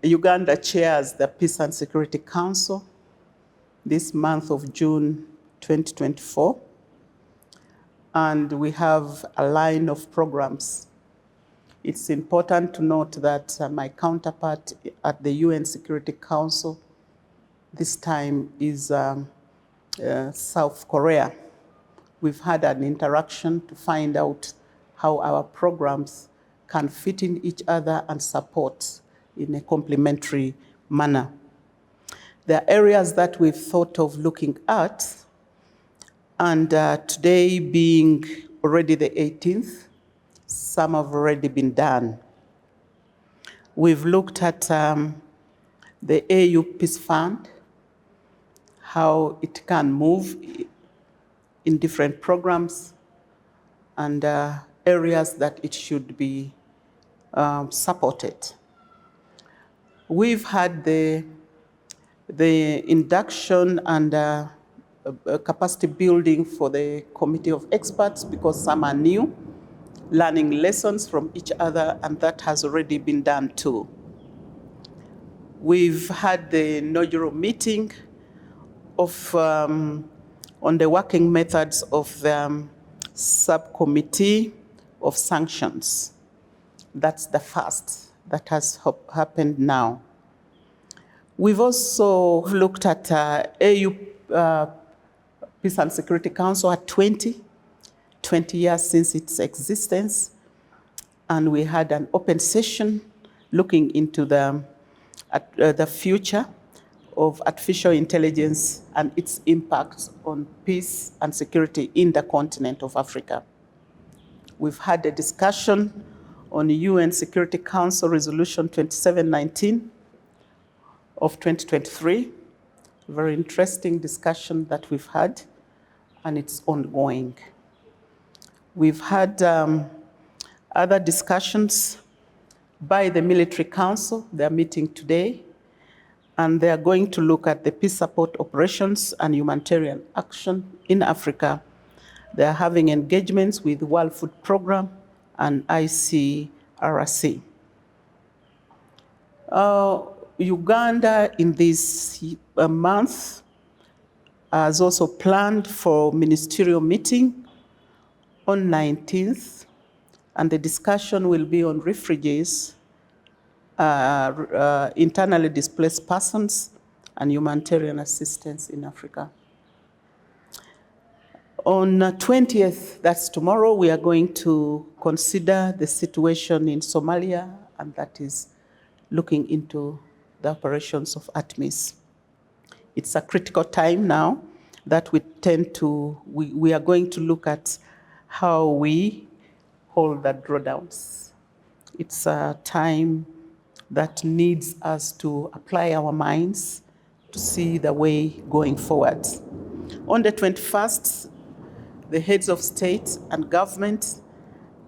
Uganda chairs the Peace and Security Council this month of June 2024. And we have a line of programs. It's important to note that my counterpart at the UN Security Council this time is South Korea. We've had an interaction to find out how our programs can fit in each other and support in a complementary manner. There are areas that we've thought of looking at, and today being already the 18th, some have already been done. We've looked at the AU Peace Fund, how it can move in different programs, and areas that it should be supported. We've had the induction and capacity building for the committee of experts, because some are new, learning lessons from each other, and that has already been done too. We've had the inaugural meeting of on the working methods of the subcommittee of sanctions. That's the first that has happened now. We've also looked at AU Peace and Security Council at 20 years since its existence. And we had an open session looking into the future of artificial intelligence and its impact on peace and security in the continent of Africa. We've had a discussion on UN Security Council Resolution 2719 of 2023. Very interesting discussion that we've had, and it's ongoing. We've had other discussions by the Military Council. They're meeting today, and they are going to look at the peace support operations and humanitarian action in Africa. They are having engagements with the World Food Programme and ICRC. Uganda in this month has also planned for ministerial meeting on 19th, and the discussion will be on refugees, internally displaced persons, and humanitarian assistance in Africa. On 20th, that's tomorrow, we are going to consider the situation in Somalia, and that is looking into the operations of ATMIS. It's a critical time now that we are going to look at how we hold the drawdowns. It's a time that needs us to apply our minds to see the way going forward. On the 21st, the heads of state and government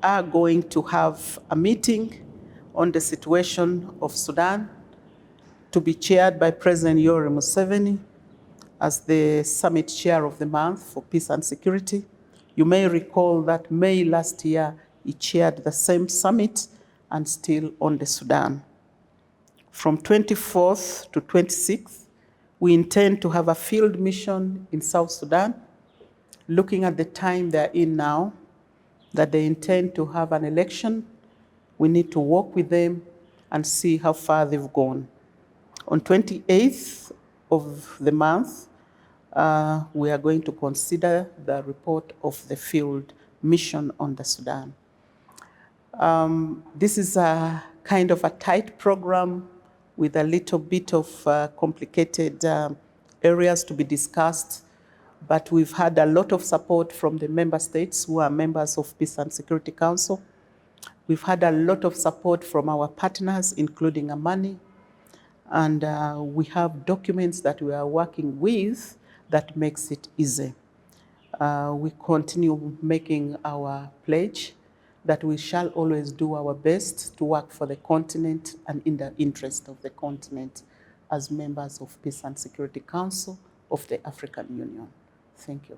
are going to have a meeting on the situation of Sudan, to be chaired by President Yoweri Museveni as the summit chair of the month for peace and security. You may recall that May last year, he chaired the same summit and still on the Sudan. From 24th to 26th, we intend to have a field mission in South Sudan, looking at the time they're in now, that they intend to have an election. We need to work with them and see how far they've gone. On 28th of the month, we are going to consider the report of the field mission on the Sudan. This is a kind of a tight program with a little bit of complicated areas to be discussed, but we've had a lot of support from the member states who are members of Peace and Security Council. We've had a lot of support from our partners, including Amani, and we have documents that we are working with that makes it easy. We continue making our pledge that we shall always do our best to work for the continent and in the interest of the continent as members of Peace and Security Council of the African Union. Thank you.